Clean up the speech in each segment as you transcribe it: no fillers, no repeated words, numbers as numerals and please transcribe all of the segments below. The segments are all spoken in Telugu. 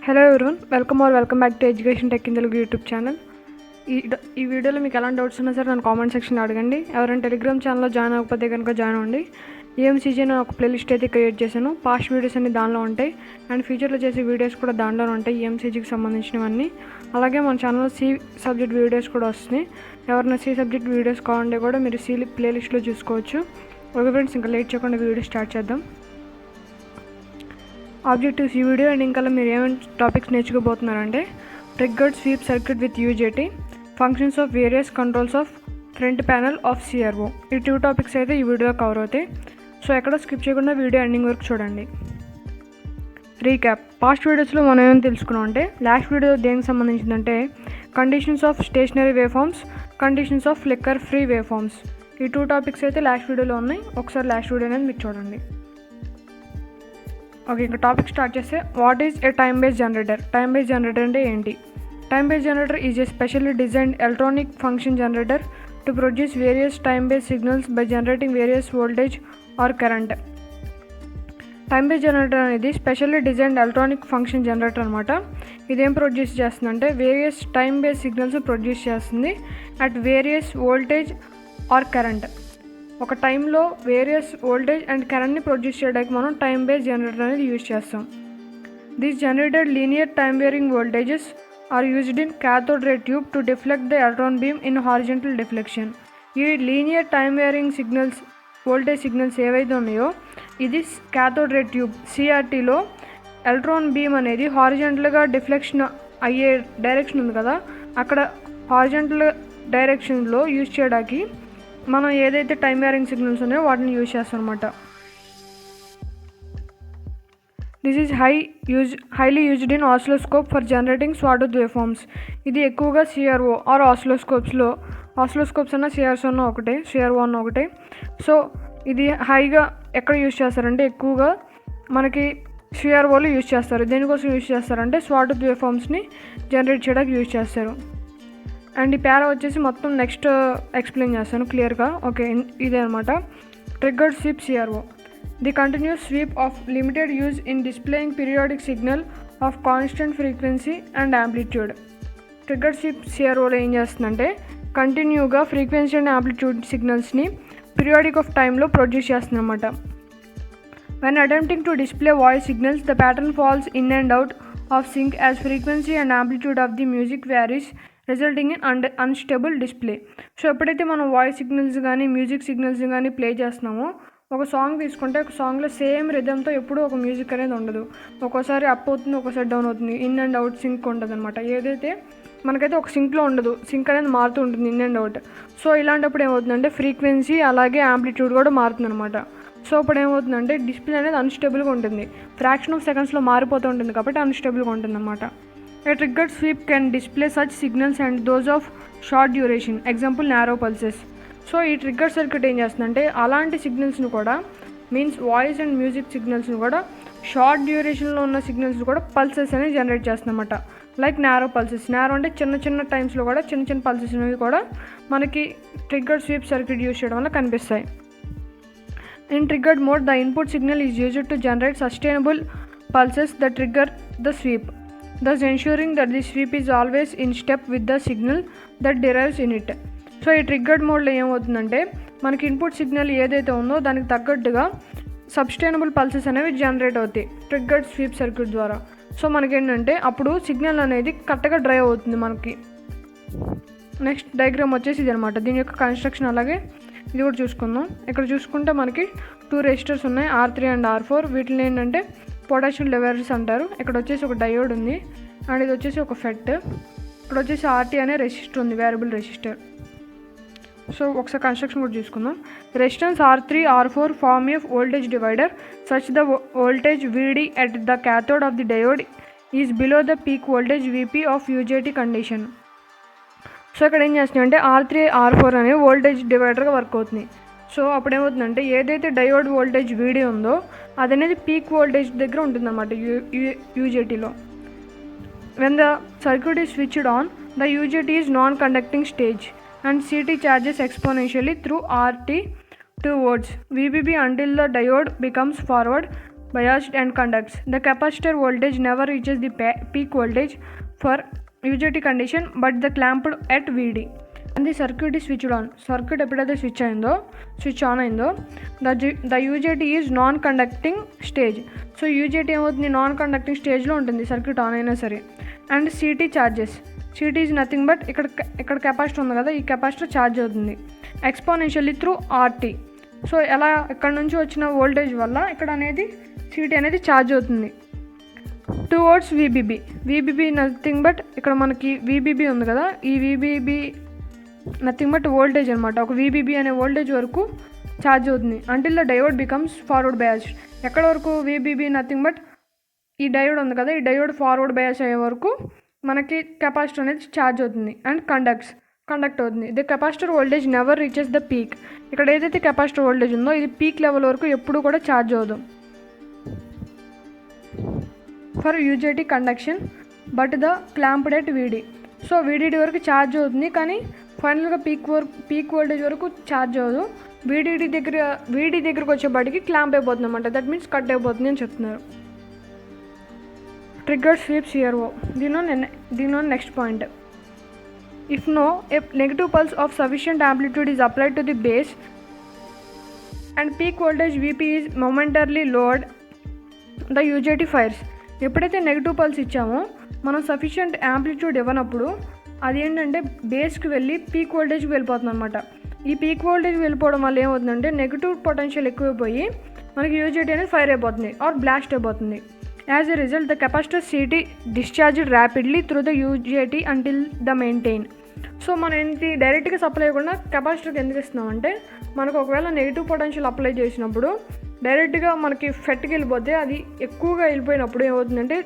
Hello everyone, welcome back to education tech in Telugu YouTube channel. ఈ వీడియోలో మీకు ఎలాంటి డౌట్స్ ఉన్నా సరే నన్ను కామెంట్ సెక్షన్లో అడగండి. ఎవరైనా టెలిగ్రామ్ ఛానల్లో జాయిన్ అవ్వకపోతే కనుక జాయిన్ అవ్వండి. ఈఎంసీజీ అని ఒక ప్లేలిస్ట్ అయితే క్రియేట్ చేశాను. పాస్ట్ వీడియోస్ అన్ని దానిలో ఉంటాయి అండ్ ఫ్యూచర్లో చేసే వీడియోస్ కూడా దాంట్లో ఉంటాయి, ఈఎంసీజీకి సంబంధించినవన్నీ. అలాగే మన ఛానల్లో సి సబ్జెక్ట్ వీడియోస్ కూడా వస్తున్నాయి. ఎవరైనా సి సబ్జెక్ట్ వీడియోస్ కావాలంటే కూడా మీరు సి ప్లేలిస్ట్లో చూసుకోవచ్చు. ఓకే ఫ్రెండ్స్, ఇంకా లేట్ చేయకుండా వీడియో స్టార్ట్ చేద్దాం. ఆబ్జెక్టివ్స్ ఈ వీడియో అండ్ ఇంకా మీరు ఏమైనా టాపిక్స్ నేర్చుకోబోతున్నారంటే triggered sweep circuit with UJT, functions of various controls of front panel of CRO. ఈ 2 టాపిక్స్ అయితే ఈ వీడియోలో కవర్ అవుతాయి. సో ఎక్కడ స్కిప్ చేయకుండా వీడియో ఎండింగ్ వరకు చూడండి. రీక్యాప్: పాస్ట్ వీడియోస్లో మనం ఏమైనా తెలుసుకున్నాం అంటే లాస్ట్ వీడియో దేనికి సంబంధించిందంటే conditions of stationary wave forms, conditions of flicker free wave forms. ఈ 2 టాపిక్స్ అయితే లాస్ట్ వీడియోలో ఉన్నాయి. ఒకసారి లాస్ట్ వీడియో అనేది మీరు చూడండి. ఓకే, ఇంకా టాపిక్ స్టార్ట్ చేస్తే what is a time based generator. Time based generator అంటే ఏంటి? Time based generator is a specially designed electronic function generator to produce various time based signals by generating various voltage or current. Time based generator అనేది specially designed electronic function generator అనమాట. ఇదేం ప్రొడ్యూస్ చేస్తుందంటే various time based signals produce చేస్తుంది at various voltage or current. ఒక టైంలో వేరియస్ వోల్టేజ్ అండ్ కరెంట్ని ప్రొడ్యూస్ చేయడానికి మనం టైమ్ బేస్డ్ జనరేటర్ అనేది యూజ్ చేస్తాం. This generated linear time varying voltages are used in cathode ray tube to deflect the electron beam in horizontal deflection. ఈ linear time varying signals, voltage signals ఏవైతే ఉన్నాయో ఇది cathode ray ట్యూబ్ సిఆర్టీలో ఎలక్ట్రాన్ బీమ్ అనేది హారిజంటల్గా డిఫ్లెక్షన్ అయ్యే డైరెక్షన్ ఉంది కదా, అక్కడ హారిజంటల్ డైరెక్షన్లో యూజ్ చేయడానికి మనం ఏదైతే టైమ్ వేరింగ్ సిగ్నల్స్ ఉన్నాయో వాటిని యూజ్ చేస్తాం అనమాట. This is highly used in oscilloscope for generating sawtooth wave forms. ఇది ఎక్కువగా సిఆర్ఓ ఆర్ ఆసిలోస్కోప్స్ అన్న సిఆర్సో అన్న ఒకటే, సిఆర్ఓ అన్న ఒకటే. సో ఇది హైగా ఎక్కడ యూజ్ చేస్తారంటే ఎక్కువగా మనకి సిఆర్ఓలో యూజ్ చేస్తారు. దేనికోసం యూజ్ చేస్తారంటే స్వాటూత్ వేవ్ ఫార్మ్స్ని జనరేట్ చేయడానికి యూజ్ చేస్తారు. అండ్ ఈ పేరా వచ్చేసి మొత్తం నెక్స్ట్ ఎక్స్ప్లెయిన్ చేస్తాను క్లియర్గా. ఓకే, ఇదే అనమాట triggered sweep CRO. The continuous sweep of limited use in displaying periodic signal of constant frequency and amplitude. Triggered sweep సిఆర్ఓలో ఏం చేస్తుందంటే కంటిన్యూగా ఫ్రీక్వెన్సీ అండ్ యాంప్లిట్యూడ్ సిగ్నల్స్ని పీరియాడిక్ ఆఫ్ టైంలో ప్రొడ్యూస్ చేస్తుంది అనమాట. When attempting to display voice signals the pattern falls in and out of sync as frequency and amplitude of the music varies resulting in unstable display. So ఎప్పుడైతే మనం వాయిస్ సిగ్నల్స్ కానీ మ్యూజిక్ సిగ్నల్స్ కానీ ప్లే చేస్తున్నామో, ఒక సాంగ్ తీసుకుంటే ఒక సాంగ్లో సేమ్ రిథమ్తో ఎప్పుడూ ఒక మ్యూజిక్ అనేది ఉండదు. ఒక్కోసారి అప్ అవుతుంది, ఒక్కోసారి డౌన్ అవుతుంది, ఇన్ అండ్ అవుట్ సింక్ ఉంటుంది అనమాట. ఏదైతే మనకైతే ఒక సింక్లో ఉండదు, సింక్ అనేది మారుతూ ఉంటుంది ఇన్ అండ్ అవుట్. సో ఇలాంటప్పుడు ఏమవుతుందంటే ఫ్రీక్వెన్సీ అలాగే యాంప్లిట్యూడ్ కూడా మారుతుంది అనమాట. సో ఇప్పుడు ఏమవుతుందంటే డిస్ప్లే అనేది అన్స్టేబుల్గా ఉంటుంది, ఫ్రాక్షన్ ఆఫ్ సెకండ్స్లో మారిపోతూ ఉంటుంది కాబట్టి అన్స్టేబుల్గా ఉంటుంది అనమాట. A triggered sweep can display such signals and those of short duration, example narrow pulses. So ఈ ట్రిగ్గర్ సర్క్యూట్ ఏం చేస్తుందంటే అలాంటి సిగ్నల్స్ని కూడా, మీన్స్ వాయిస్ అండ్ మ్యూజిక్ సిగ్నల్స్ని కూడా, షార్ట్ డ్యూరేషన్లో ఉన్న సిగ్నల్స్ని కూడా పల్సెస్ అనేది జనరేట్ చేస్తుందన్నమాట. Like narrow pulses. నారో అంటే చిన్న టైమ్స్లో కూడా చిన్న పల్సెస్ అనేవి కూడా మనకి ట్రిగ్గర్డ్ స్వీప్ సర్క్యూట్ యూజ్ చేయడం వల్ల కనిపిస్తాయి. In triggered mode the input signal is used to generate sustainable pulses the trigger the sweep, thus ensuring that the sweep is always in step with the signal that derives in it. So ఈ ట్రిగ్గర్డ్ మోడ్లో ఏమవుతుందంటే మనకి ఇన్పుట్ సిగ్నల్ ఏదైతే ఉందో దానికి తగ్గట్టుగా సబ్స్టైనబుల్ పల్సెస్ అనేవి జనరేట్ అవుతాయి ట్రిగ్గర్డ్ స్వీప్ సర్క్యూట్ ద్వారా. సో మనకేంటంటే అప్పుడు సిగ్నల్ అనేది కరెక్ట్గా డ్రైవ్ అవుతుంది మనకి. నెక్స్ట్ డయాగ్రామ్ వచ్చేసి ఇది అనమాట, దీని యొక్క కన్స్ట్రక్షన్. అలాగే ఇది కూడా చూసుకుందాం. ఇక్కడ చూసుకుంటే మనకి 2 రెసిస్టర్స్ ఉన్నాయి, R3 అండ్ R4. వీటిని ఏంటంటే పొటాషియం లెవెల్స్ అంటారు. ఇక్కడ వచ్చేసి ఒక డయోడ్ ఉంది అండ్ ఇది వచ్చేసి ఒక ఫెట్. ఇక్కడ వచ్చేసి RT అనే రెసిస్టర్ ఉంది, వేరియబుల్ రెసిస్టర్. సో ఒకసారి కన్స్ట్రక్షన్ కూడా చూసుకుందాం. Resistance R3, R4 form a voltage divider such the voltage VD at the cathode of the diode is below the peak voltage VP of UJT condition. So ఇక్కడ ఏం చేస్తున్నాయి అంటే R3, R4 అనేవి వోల్టేజ్ డివైడర్గా వర్క్ అవుతుంది. సో అప్పుడు ఏమవుతుందంటే ఏదైతే డయోడ్ వోల్టేజ్ VD ఉందో అది అనేది పీక్ వోల్టేజ్ దగ్గర ఉంటుందన్నమాట యూజేటీలో. When the circuit is switched on the UJT is non conducting stage and CT charges exponentially through RT towards VBB until the diode becomes forward biased and conducts. The capacitor voltage never reaches the peak voltage for UJT condition but the clamped at VD. And the circuit is switched on. Circuit ఎప్పుడైతే స్విచ్ ఆన్ అయిందో the UJT is non conducting stage. So UJT ఏమవుతుంది, నాన్ కండక్టింగ్ స్టేజ్లో ఉంటుంది సర్క్యూట్ ఆన్ అయినా సరే. And CT charges. CT is nothing but ఇక్కడ కెపాసిటర్ ఉంది కదా, ఈ కెపాసిటర్ ఛార్జ్ అవుతుంది ఎక్స్పోనెన్షియల్లీ త్రూ RT. సో ఎలా ఇక్కడ నుంచి వచ్చిన వోల్టేజ్ వల్ల ఇక్కడ అనేది CT అనేది ఛార్జ్ అవుతుంది టువర్డ్స్ VBB నథింగ్ బట్ ఇక్కడ మనకి VBB ఉంది కదా, ఈ VBB నథింగ్ బట్ వోల్టేజ్ అనమాట. ఒక VBB అనే వోల్టేజ్ వరకు ఛార్జ్ అవుతుంది until the diode becomes forward biased. ఎక్కడ వరకు VBB నథింగ్ బట్ ఈ డయోడ్ ఉంది కదా, ఈ డయోడ్ ఫార్వర్డ్ బయాస్ అయ్యే వరకు మనకి కెపాసిటర్ అనేది ఛార్జ్ అవుతుంది అండ్ కండక్ట్ అవుతుంది. The capacitor voltage never reaches the peak. ఇక్కడ ఏదైతే కెపాసిటర్ వోల్టేజ్ ఉందో ఇది పీక్ లెవెల్ వరకు ఎప్పుడు కూడా ఛార్జ్ అవ్వదు for UJT conduction but the clamped at VD. So VDD వరకు ఛార్జ్ అవుతుంది కానీ ఫైనల్గా పీక్ వోల్టేజ్ వరకు ఛార్జ్ అవ్వదు. VD దగ్గరకు వచ్చేపాటికి క్లాంప్ అయిపోతుంది అనమాట. దట్ మీన్స్ కట్ అయిపోతుంది అని చెప్తున్నారు. Trigger sweep CRO. దీనిలో next point. If no, a negative pulse of sufficient amplitude is applied to the base and peak voltage VP is momentarily lowered, the UJT fires. ఎప్పుడైతే నెగిటివ్ పల్స్ ఇచ్చామో మనం సఫిషియంట్ యాంప్లిట్యూడ్ ఇవ్వనప్పుడు అది ఏంటంటే బేస్కి వెళ్ళి పీక్ వోల్టేజ్కి వెళ్ళిపోతుంది అనమాట. ఈ పీక్ వోల్టేజ్ వెళ్ళిపోవడం వల్ల ఏమవుతుందంటే నెగిటివ్ పొటెన్షియల్ ఎక్కువైపోయి మనకి UJT అనేది ఫైర్ అయిపోతుంది ఆర్ బ్లాస్ట్ అయిపోతుంది. As a result the capacitor CT discharged rapidly through the UJT until the maintain. So మనం ఏంటి డైరెక్ట్గా సప్లై అవ్వకుండా కెపాసిటర్కి ఎందుకు ఇస్తున్నామంటే మనకు ఒకవేళ నెగిటివ్ పొటెన్షియల్ అప్లై చేసినప్పుడు డైరెక్ట్గా మనకి ఫెట్కి వెళ్ళిపోతే అది ఎక్కువగా వెళ్ళిపోయినప్పుడు ఏమవుతుందంటే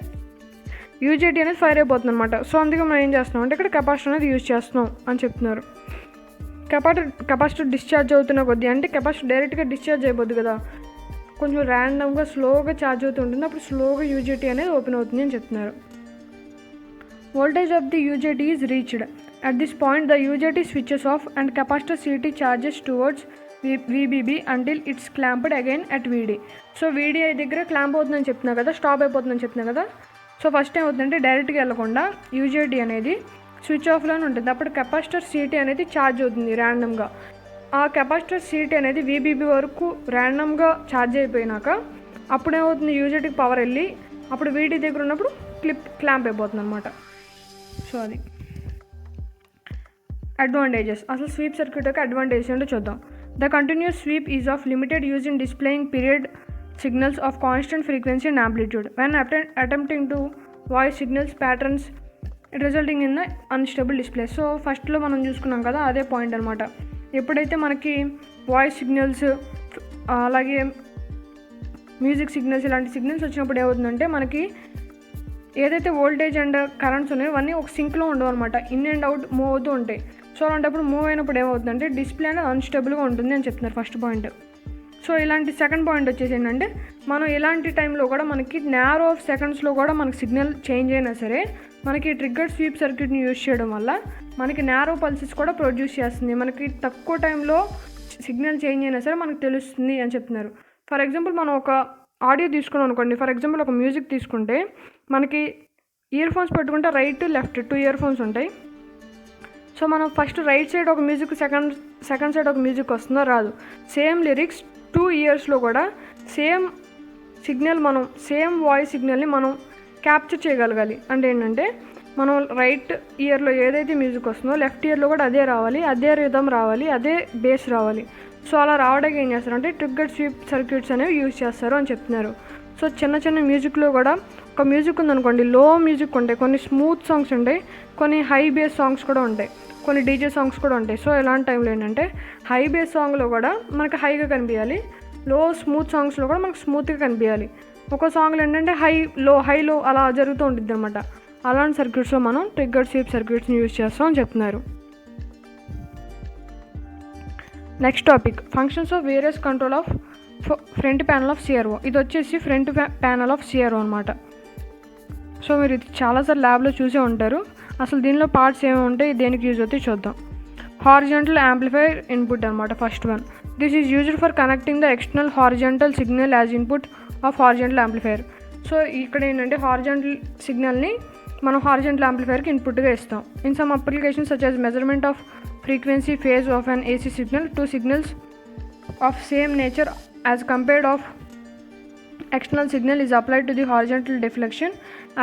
UJT అనేది ఫైర్ అయిపోతుంది అనమాట. సో అందుకే మనం ఏం చేస్తున్నాం అంటే ఇక్కడ కెపాసిటర్ అనేది యూజ్ చేస్తున్నాం అని చెప్తున్నారు. కెపాసిటర్ డిశ్చార్జ్ అవుతున్న కొద్దీ అంటే కెపాసిటర్ డైరెక్ట్గా డిశ్చార్జ్ అయిపోద్ది కదా, కొంచెం ర్యాండమ్గా స్లోగా ఛార్జ్ అవుతూ ఉంటుంది, అప్పుడు స్లోగా UJT అనేది ఓపెన్ అవుతుంది అని చెప్తున్నారు. Voltage of the UJT is reached. At this point the UJT switches off and capacitor CT charges towards VBB until it's clamped again at VD. So VD దగ్గర క్లాంప్ అవుతుందని చెప్తున్నా కదా, స్టాప్ అయిపోతుందని చెప్తున్నా కదా. సో ఫస్ట్ ఏమవుతుందంటే డైరెక్ట్గా వెళ్ళకుండా UJT అనేది స్విచ్ ఆఫ్లోనే ఉంటుంది. అప్పుడు కెపాసిటర్ CT అనేది ఛార్జ్ అవుతుంది ర్యాండమ్గా. ఆ కెపాసిటర్ CT అనేది VBB వరకు ర్యాండమ్గా ఛార్జ్ అయిపోయినాక అప్పుడు ఏమవుతుంది UJTకి పవర్ వెళ్ళి అప్పుడు VD దగ్గర ఉన్నప్పుడు క్లాంప్ అయిపోతుంది అనమాట. సో అది అడ్వాంటేజెస్. అసలు స్వీప్ సర్క్యూట్ యొక్క అడ్వాంటేజెస్ ఏంటో చూద్దాం. The continuous sweep is of limited use in displaying period signals of constant frequency and amplitude when attempting to voice signals patterns resulting in the unstable display. So ఫస్ట్లో మనం చూసుకున్నాం కదా, అదే పాయింట్ అనమాట. ఎప్పుడైతే మనకి వాయిస్ సిగ్నల్స్ అలాగే మ్యూజిక్ సిగ్నల్స్ ఇలాంటి సిగ్నల్స్ వచ్చినప్పుడు ఏమవుతుందంటే మనకి ఏదైతే వోల్టేజ్ అండ్ కరెంట్స్ ఉన్నాయో అవన్నీ ఒక సింక్లో ఉండవు అనమాట, ఇన్ అండ్ అవుట్ మూవ్ అవుతూ ఉంటాయి. సో అలాంటప్పుడు మూవ్ అయినప్పుడు ఏమవుతుందంటే డిస్ప్లే అనేది అన్స్టేబుల్గా ఉంటుంది అని చెప్తున్నారు ఫస్ట్ పాయింట్. సో ఇలాంటి సెకండ్ పాయింట్ వచ్చేసి ఏంటంటే మనం ఇలాంటి టైంలో కూడా మనకి నారో ఆఫ్ సెకండ్స్లో కూడా మనకి సిగ్నల్ చేంజ్ అయినా సరే మనకి ట్రిగ్గర్డ్ స్వీప్ సర్క్యూట్ని యూజ్ చేయడం వల్ల మనకి నారో పల్సెస్ కూడా ప్రొడ్యూస్ చేస్తుంది. మనకి తక్కువ టైంలో సిగ్నల్ చేంజ్ అయినా సరే మనకు తెలుస్తుంది అని చెప్తున్నారు. ఫర్ ఎగ్జాంపుల్ మనం ఒక ఆడియో తీసుకున్నాం అనుకోండి, ఫర్ ఎగ్జాంపుల్ ఒక మ్యూజిక్ తీసుకుంటే మనకి ఇయర్ ఫోన్స్ పెట్టుకుంటే రైట్ లెఫ్ట్ 2 ఇయర్ ఫోన్స్ ఉంటాయి. సో మనం ఫస్ట్ రైట్ సైడ్ ఒక మ్యూజిక్ సెకండ్ సైడ్ ఒక మ్యూజిక్ వస్తుందో రాదు. సేమ్ లిరిక్స్ 2 ఇయర్స్లో కూడా సేమ్ సిగ్నల్ మనం సేమ్ వాయిస్ సిగ్నల్ని మనం క్యాప్చర్ చేయగలగాలి. అంటే ఏంటంటే మనం రైట్ ఇయర్లో ఏదైతే మ్యూజిక్ వస్తుందో లెఫ్ట్ ఇయర్లో కూడా అదే రావాలి, అదే రిథమ్ రావాలి, అదే బేస్ రావాలి. సో అలా రావడానికి ఏం చేస్తారంటే ట్రిగ్గర్డ్ స్వీప్ సర్క్యూట్స్ అనేవి యూజ్ చేస్తారు అని చెప్తున్నారు. సో చిన్న మ్యూజిక్లో కూడా ఒక మ్యూజిక్ ఉందనుకోండి, లో మ్యూజిక్ ఉంటాయి, కొన్ని స్మూత్ సాంగ్స్ ఉంటాయి, కొన్ని హై బేస్ సాంగ్స్ కూడా ఉంటాయి, కొన్ని డీజే సాంగ్స్ కూడా ఉంటాయి. సో ఇలాంటి టైంలో ఏంటంటే హై బేస్ సాంగ్లో కూడా మనకి హైగా కనిపించాలి, లో స్మూత్ సాంగ్స్లో కూడా మనకు స్మూత్గా కనిపించాలి. ఒక సాంగ్లో ఏంటంటే హై లో అలా జరుగుతూ ఉంటుంది అనమాట. అలాంటి సర్క్యూట్స్లో మనం ట్రిగ్గర్డ్ స్వీప్ సర్క్యూట్స్ని యూజ్ చేస్తాం అని చెప్తున్నారు. Next topic functions of various control of front panel of CRO. ఇది వచ్చేసి ఫ్రంట్ ప్యానల్ ఆఫ్ CRO అనమాట. సో మీరు ఇది చాలాసార్లు ల్యాబ్లో చూసే ఉంటారు. అసలు దీనిలో పార్ట్స్ ఏమి ఉంటాయి, దేనికి యూజ్ అవుతాయి చూద్దాం. హారిజాంటల్ యాంప్లిఫైర్ ఇన్పుట్ అనమాట first one. This is used for connecting the external horizontal signal as input of horizontal amplifier. So ఇక్కడ ఏంటంటే హారిజాంటల్ సిగ్నల్ని మనం హారిజాంటల్ యాంప్లిఫైయర్కి ఇన్పుట్గా ఇస్తాం. In some applications such as measurement off frequency phase of an AC signal, two signals of same nature as compared of external signal is applied to the horizontal deflection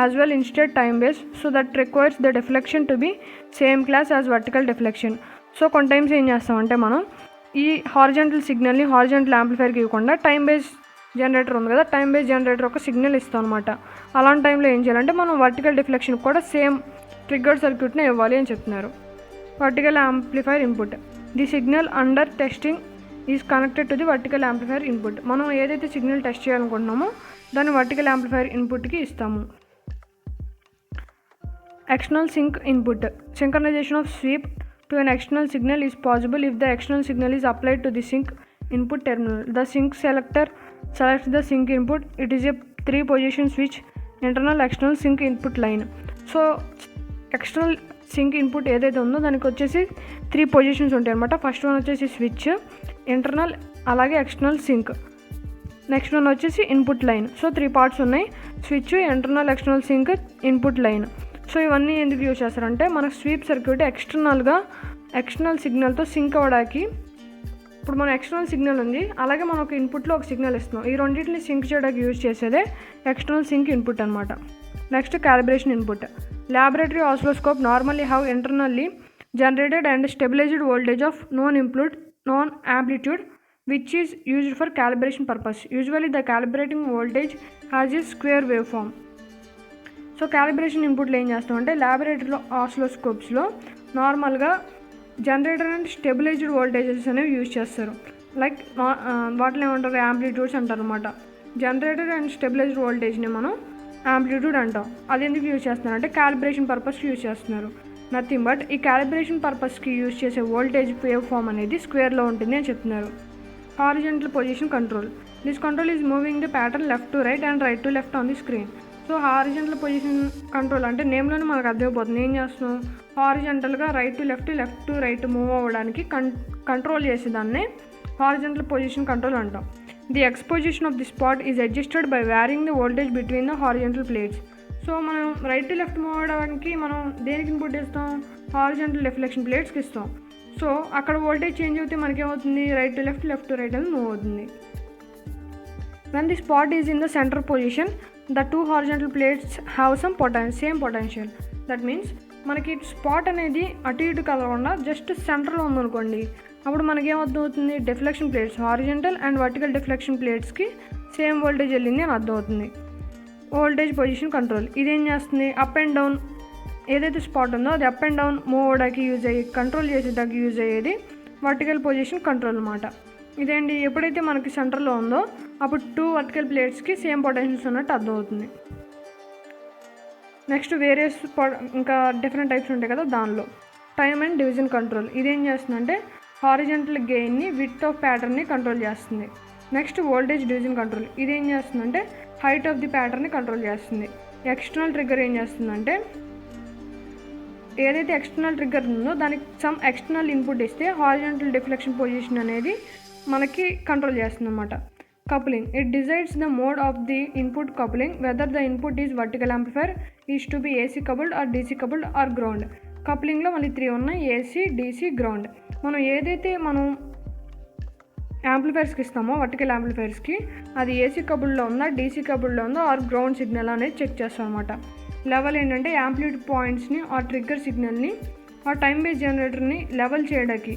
as well, instead time based, so that requires the deflection to be same class as vertical deflection. So కొన్ని టైమ్స్ ఏం చేస్తామంటే మనం ఈ హారిజాంటల్ సిగ్నల్ని హారిజాంటల్ యాంప్లిఫైర్కి ఇవ్వకుండా టైం బేస్ జనరేటర్ ఉంది కదా, టైం బేస్ జనరేటర్ ఒక సిగ్నల్ ఇస్తాం అనమాట. అలాంటి టైంలో ఏం చేయాలంటే మనం వర్టికల్ డిఫ్లెక్షన్ కూడా సేమ్ ట్రిగ్గర్డ్ సర్క్యూట్నే ఇవ్వాలి అని చెప్తున్నారు. Vertical amplifier input, the signal under testing is connected to the vertical amplifier input. మనం ఏదైతే సిగ్నల్ టెస్ట్ చేయాలనుకుంటున్నామో దాన్ని వర్టికల్ యాంప్లిఫైర్ ఇన్పుట్కి ఇస్తాము. External sync input, synchronization of sweep to an external signal is possible if the external signal is applied to the sync input terminal. The sync selector selects the sync input. It is a 3-position switch internal external sync input line. So external sync input ఏదైతే ఉందో దానికి వచ్చేసి 3 పొజిషన్స్ ఉంటాయి అనమాట. ఫస్ట్ వన్ వచ్చేసి స్విచ్, ఇంటర్నల్, అలాగే ఎక్స్టర్నల్ సింక్. నెక్స్ట్ వన్ వచ్చేసి ఇన్పుట్ లైన్. సో 3 పార్ట్స్ ఉన్నాయి, switch, internal, external sync, input line. So ఇవన్నీ ఎందుకు యూజ్ చేస్తారంటే మనకు స్వీప్ సర్క్యూట్ ఎక్స్టర్నల్ సిగ్నల్తో సింక్ అవ్వడానికి. ఇప్పుడు మన ఎక్స్టర్నల్ సిగ్నల్ ఉంది, అలాగే మనం ఒక ఇన్పుట్లో ఒక సిగ్నల్ ఇస్తున్నాం. ఈ రెండింటిని సింక్ చేయడానికి యూజ్ చేసేదే ఎక్స్టర్నల్ సింక్ ఇన్పుట్ అనమాట. Next calibration input, laboratory oscilloscope normally have internally generated and stabilised voltage of known amplitude which is used for calibration purpose. Usually the calibrating voltage has a square waveform. So calibration ఇన్పుట్లో ఏం చేస్తామంటే ల్యాబొరేటరీలో ఆసిలోస్కోప్స్లో నార్మల్గా జనరేటర్ అండ్ స్టెబిలైజ్డ్ వోల్టేజెస్ అనేవి యూజ్ చేస్తారు. లైక్ వాటిని ఏమంటారు, యాంప్లిట్యూడ్స్ అంటారు అనమాట. జనరేటర్ అండ్ స్టెబిలైజ్డ్ వోల్టేజ్ని మనం యాంప్లిట్యూడ్ అంటాం. అది ఎందుకు యూజ్ చేస్తున్నారంటే క్యాలిబ్రేషన్ పర్పస్కి యూజ్ చేస్తున్నారు. నథింగ్ బట్ ఈ క్యాలిబ్రేషన్ పర్పస్కి యూజ్ చేసే వోల్టేజ్ వేవ్ ఫామ్ అనేది స్క్వేర్లో ఉంటుంది అని చెప్తున్నారు. Horizontal position control, this control is moving the pattern left to right and right to left on the screen. So horizontal position control అంటే నేమ్లోనే మనకు అర్థమైపోతుంది. ఏం చేస్తున్నాం, హారిజాంటల్గా right to left to right move అవ్వడానికి కంట్రోల్ చేసేదాన్నే హారిజాంటల్ పొజిషన్ కంట్రోల్ అంటాం. The X position of the spot is adjusted by varying the voltage between the horizontal plates. So మనం రైట్ టు లెఫ్ట్ మూవ్ అవ్వడానికి మనం దేనికి ఇన్పుట్ ఇస్తాం, హారిజాంటల్ డిఫ్లెక్షన్ ప్లేట్స్కి ఇస్తాం. సో అక్కడ వోల్టేజ్ చేంజ్ అవుతే మనకేమవుతుంది, right to left to right అని మూవ్ అవుతుంది. When the spot is in the centre position the 2 horizontal plates have same potential. That means మనకి స్పాట్ అనేది అటు ఇటు కదలకుండా జస్ట్ సెంటర్లో ఉందనుకోండి, అప్పుడు మనకేమర్థమవుతుంది, deflection plates horizontal and vertical deflection ప్లేట్స్కి సేమ్ వోల్టేజ్ వెళ్ళింది అని అర్థమవుతుంది. వోల్టేజ్ పొజిషన్ కంట్రోల్ ఇదేం చేస్తుంది, అప్ అండ్ డౌన్ ఏదైతే స్పాట్ ఉందో అది అప్ అండ్ డౌన్ మూవ్ అవ్వడానికి యూజ్ అయ్యి కంట్రోల్ చేసేదానికి యూజ్ అయ్యేది వర్టికల్ పొజిషన్ కంట్రోల్ అనమాట. ఇదేంటి, ఎప్పుడైతే మనకి సెంటర్లో ఉందో అప్పుడు 2 వర్టికల్ ప్లేట్స్కి సేమ్ పొటెన్షియల్స్ ఉన్నట్టు అర్థమవుతుంది. నెక్స్ట్ వేరియస్ ఇంకా డిఫరెంట్ టైప్స్ ఉంటాయి కదా, దానిలో టైమ్ అండ్ డివిజన్ కంట్రోల్ ఇదేం చేస్తుందంటే హారిజాంటల్ గెయిన్ని, విడ్త్ ఆఫ్ ప్యాటర్న్ని కంట్రోల్ చేస్తుంది. నెక్స్ట్ వోల్టేజ్ డివిజన్ కంట్రోల్ ఇదేం చేస్తుందంటే హైట్ ఆఫ్ ది ప్యాటర్న్ని కంట్రోల్ చేస్తుంది. ఎక్స్టర్నల్ ట్రిగ్గర్ ఏం చేస్తుందంటే ఏదైతే ఎక్స్టర్నల్ ట్రిగ్గర్ ఉందో దానికి సమ్ ఎక్స్టర్నల్ ఇన్పుట్ ఇస్తే హారిజాంటల్ డిఫ్లెక్షన్ పొజిషన్ అనేది మనకి కంట్రోల్ చేస్తుంది అన్నమాట. Coupling, it decides the mode of the input coupling, whether the input is vertical amplifier is to be AC coupled or DC coupled or ground. కప్లింగ్లో మళ్ళీ 3 ఉన్నాయి, AC, DC, గ్రౌండ్. మనం ఏదైతే యాంప్లిఫైర్స్కి ఇస్తామో వర్టికల్ యాంప్లిఫైర్స్కి అది AC కపుల్డ్లో ఉందా, DC కపుల్డ్లో ఉందా ఆర్ గ్రౌండ్ సిగ్నల్ అనేది చెక్ చేస్తాం అనమాట. లెవెల్ ఏంటంటే యాంప్లిట్యూడ్ పాయింట్స్ని ఆ ట్రిగ్గర్ సిగ్నల్ని ఆ టైం బేస్ జనరేటర్ని లెవెల్ చేయడానికి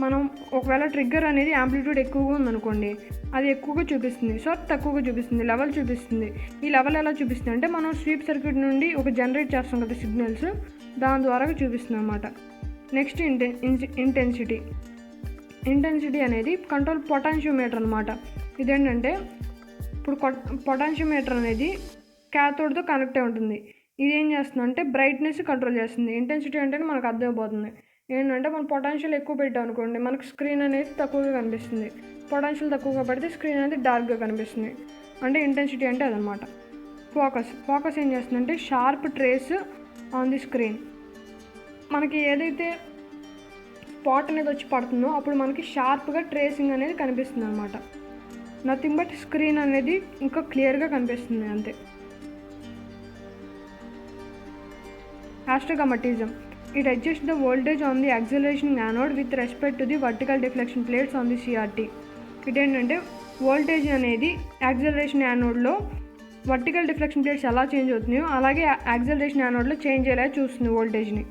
మనం ఒకవేళ ట్రిగ్గర్ అనేది యాంప్లిట్యూడ్ ఎక్కువగా ఉందనుకోండి, అది ఎక్కువగా చూపిస్తుంది, సో తక్కువగా చూపిస్తుంది, లెవెల్ చూపిస్తుంది. ఈ లెవెల్ ఎలా చూపిస్తుంది అంటే మనం స్వీప్ సర్క్యూట్ నుండి ఒక జనరేట్ చేస్తాం కదా సిగ్నల్స్, దాని ద్వారా చూపిస్తుంది అన్నమాట. నెక్స్ట్ ఇంటెన్సిటీ అనేది కంట్రోల్ పొటాన్షియోమీటర్ అనమాట. ఇదేంటంటే ఇప్పుడు పొటాన్షియోమీటర్ అనేది క్యాథోడ్తో కనెక్ట్ అయి ఉంటుంది. ఇది ఏం చేస్తుంది అంటే బ్రైట్నెస్ కంట్రోల్ చేస్తుంది. ఇంటెన్సిటీ అంటే మనకు అర్థమైపోతుంది ఏంటంటే మనం పొటాన్షియల్ ఎక్కువ పెట్టాం అనుకోండి మనకు స్క్రీన్ అనేది తక్కువగా కనిపిస్తుంది, పొటాన్షియల్ తక్కువగా పడితే స్క్రీన్ అనేది డార్క్గా కనిపిస్తుంది. అంటే ఇంటెన్సిటీ అంటే అదనమాట. ఫోకస్ ఏం చేస్తుందంటే sharp trace on the screen. మనకి ఏదైతే స్పాట్ అనేది వచ్చి పడుతుందో అప్పుడు మనకి షార్ప్గా ట్రేసింగ్ అనేది కనిపిస్తుంది అనమాట. నథింగ్ బట్ స్క్రీన్ అనేది ఇంకా క్లియర్గా కనిపిస్తుంది అంతే. Astigmatism. It adjusts the voltage on the acceleration anode with respect to the vertical deflection plates on the CRT. ఇదేంటంటే వోల్టేజ్ అనేది యాక్సిలరేషన్ యానోడ్లో వర్టికల్ డిఫ్లెక్షన్ ప్లేట్స్ ఎలా చేంజ్ అవుతున్నాయో అలాగే యాక్సిలరేషన్ యానోడ్లో చేంజ్ అయ్యేలా చూస్తుంది వోల్టేజ్ని.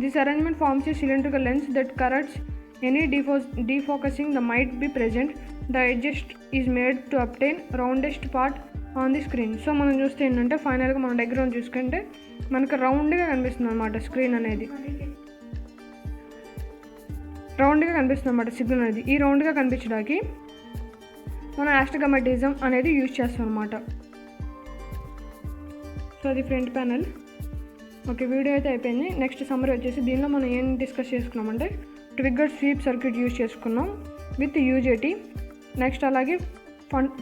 This arrangement forms a cylindrical lens that corrects any defocusing that might be present. The adjust is made to obtain roundest part on the screen. So మనం చూస్తే ఏంటంటే ఫైనల్గా మనం డయాగ్రామ్ చూసుకుంటే మనకు రౌండ్గా కనిపిస్తుంది అనమాట. స్క్రీన్ అనేది రౌండ్గా కనిపిస్తుంది అనమాట సిగ్నల్ అనేది. ఈ రౌండ్గా కనిపించడానికి మనం ఆస్టిగ్మాటిజం అనేది యూజ్ చేస్తాం అనమాట. సో అది ఫ్రంట్ ప్యానల్. ఓకే, వీడియో అయితే అయిపోయింది. నెక్స్ట్ సమ్మరీ వచ్చేసి దీనిలో మనం ఏం డిస్కస్ చేసుకున్నామంటే ట్రిగ్గర్ స్వీప్ సర్క్యూట్ యూజ్ చేసుకున్నాం విత్ యూజేటీ. నెక్స్ట్ అలాగే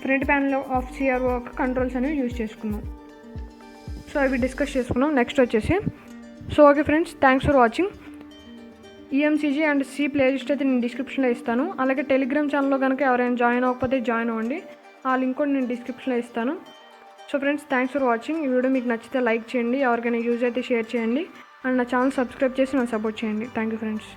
front panel of CRO controls అనేవి యూజ్ చేసుకున్నాం. సో అవి డిస్కస్ చేసుకున్నాం. నెక్స్ట్ వచ్చేసి okay friends, thanks for watching. EMCG and C playlist అయితే నేను డిస్క్రిప్షన్లో ఇస్తాను. అలాగే టెలిగ్రామ్ ఛానల్లో కనుక ఎవరైనా జాయిన్ అవ్వకపోతే జాయిన్ అవ్వండి. ఆ లింక్ కూడా నేను డిస్క్రిప్షన్లో ఇస్తాను. So friends, thanks for watching. ఈ వీడియో మీకు నచ్చితే లైక్ చేయండి, ఎవరికైనా యూజ్ అయితే షేర్ చేయండి, అండ్ నా ఛానల్ సబ్స్క్రైబ్ చేసి నన్ను సపోర్ట్ చేయండి. Thank you friends.